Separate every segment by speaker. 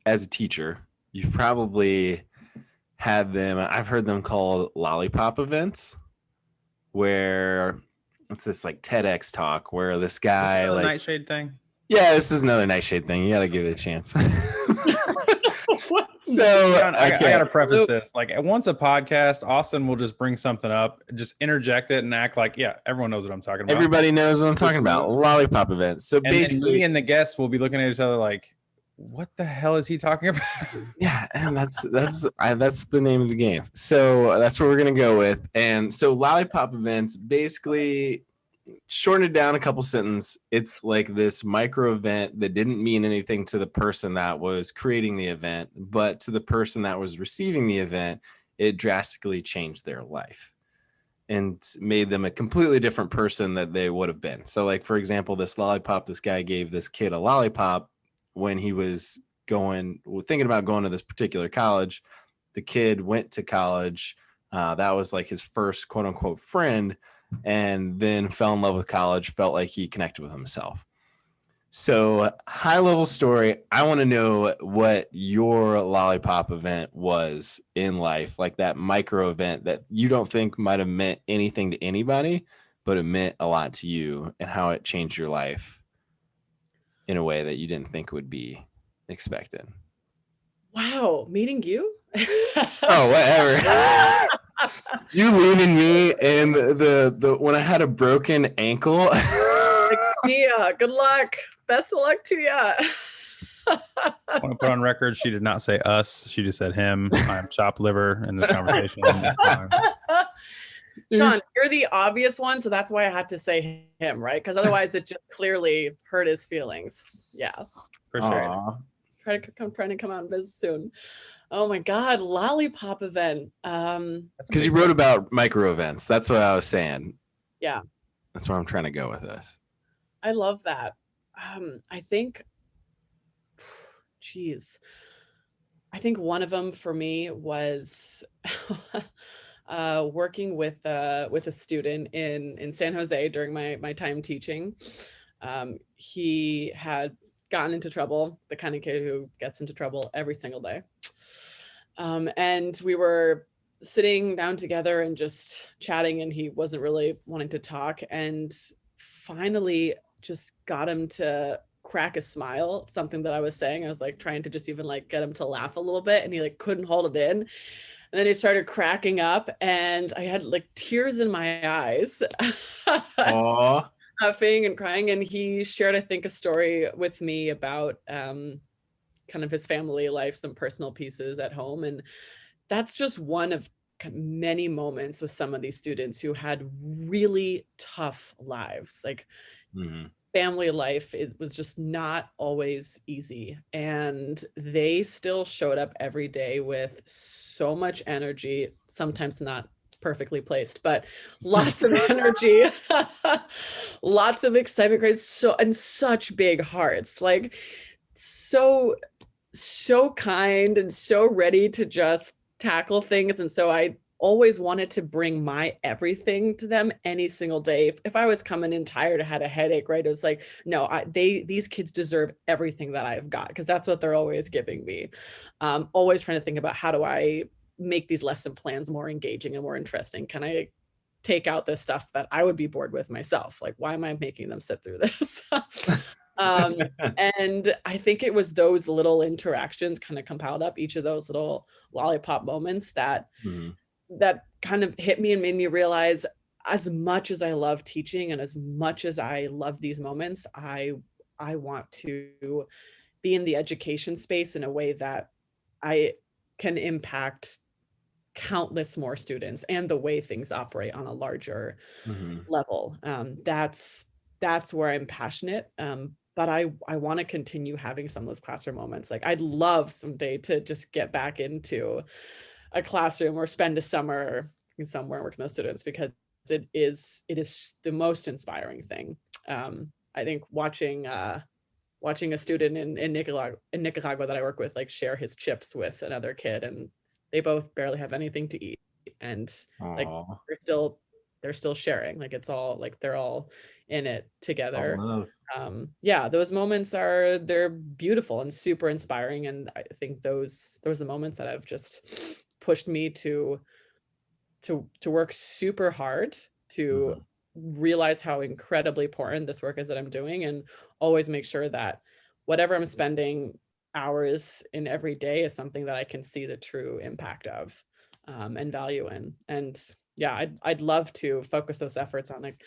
Speaker 1: as a teacher, you've probably had them, I've heard them called lollipop events, where it's this like TEDx talk where this guy
Speaker 2: This is
Speaker 1: like,
Speaker 2: nightshade thing.
Speaker 1: yeah, this is another nightshade thing. You got to give it a chance.
Speaker 2: So I got to preface this. Like, once a podcast, Austin will just bring something up, just interject it and act like, yeah, everyone knows what I'm talking about.
Speaker 1: Everybody knows what I'm talking about. Lollipop events. So
Speaker 2: and
Speaker 1: basically,
Speaker 2: me and the guests will be looking at each other like, what the hell is he talking about?
Speaker 1: Yeah, and that's the name of the game. So that's what we're gonna go with. And so lollipop events, basically, shorten it down a couple sentences. It's like this micro event that didn't mean anything to the person that was creating the event, but to the person that was receiving the event, it drastically changed their life and made them a completely different person that they would have been. So, like, for example, this lollipop, this guy gave this kid a lollipop when he was thinking about going to this particular college. The kid went to college. That was like his first quote unquote friend, and then fell in love with college, felt like he connected with himself. So, high level story, I want to know what your lollipop event was in life, like that micro event that you don't think might have meant anything to anybody, but it meant a lot to you, and how it changed your life in a way that you didn't think would be expected.
Speaker 3: Wow, meeting you?
Speaker 1: Oh, whatever. You leaving me and the when I had a broken ankle.
Speaker 3: Yeah, good luck. Best of luck to you.
Speaker 2: I want to put on record, she did not say us. She just said him. I'm chopped liver in this conversation.
Speaker 3: Shawn, you're the obvious one, so that's why I had to say him, right? Because otherwise it just clearly hurt his feelings. Yeah.
Speaker 2: For sure.
Speaker 3: Trying to come out and visit soon. Oh my God, lollipop event.
Speaker 1: Because you wrote about micro events. That's what I was saying.
Speaker 3: Yeah.
Speaker 1: That's where I'm trying to go with this.
Speaker 3: I love that. I think, I think one of them for me was working with a student in San Jose during my time teaching. He had gotten into trouble, the kind of kid who gets into trouble every single day. And we were sitting down together and just chatting, and he wasn't really wanting to talk, and finally just got him to crack a smile, something that I was saying. I was like trying to just even like get him to laugh a little bit, and he like couldn't hold it in. And then he started cracking up, and I had like tears in my eyes.
Speaker 1: Aww.
Speaker 3: Laughing and crying. And he shared, I think, a story with me about kind of his family life, some personal pieces at home. And that's just one of many moments with some of these students who had really tough lives. Like family life, it was just not always easy. And they still showed up every day with so much energy, sometimes not perfectly placed, but lots of energy, lots of excitement, and such big hearts, like so kind and so ready to just tackle things. And so I always wanted to bring my everything to them any single day. If I was coming in tired, I had a headache, right? It was like, no, these kids deserve everything that I've got, because that's what they're always giving me. Always trying to think about, how do I make these lesson plans more engaging and more interesting? Can I take out this stuff that I would be bored with myself? Like, why am I making them sit through this? And I think it was those little interactions kind of compiled up, each of those little lollipop moments that that kind of hit me and made me realize, as much as I love teaching and as much as I love these moments, I want to be in the education space in a way that I can impact countless more students and the way things operate on a larger level. That's where I'm passionate. But I want to continue having some of those classroom moments. Like, I'd love someday to just get back into a classroom or spend a summer somewhere working with students, because it is the most inspiring thing. I think watching a student in Nicaragua that I work with, like, share his chips with another kid, and they both barely have anything to eat, and like they're still sharing. Like, it's all like they're all in it together.
Speaker 1: Love.
Speaker 3: Yeah, those moments they're beautiful and super inspiring, and I think those are the moments that have just pushed me to work super hard to realize how incredibly important this work is that I'm doing, and always make sure that whatever I'm spending hours in every day is something that I can see the true impact of, and value in. And yeah, I'd love to focus those efforts on like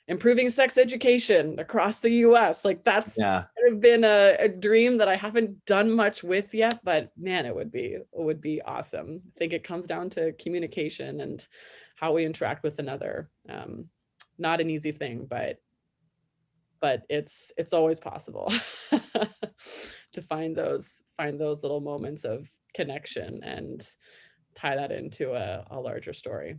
Speaker 3: improving sex education across the US. Like that's kind of been a dream that I haven't done much with yet, but man, it would be awesome. I think it comes down to communication and how we interact with another. Not an easy thing, but it's always possible to find those little moments of connection and tie that into a larger story.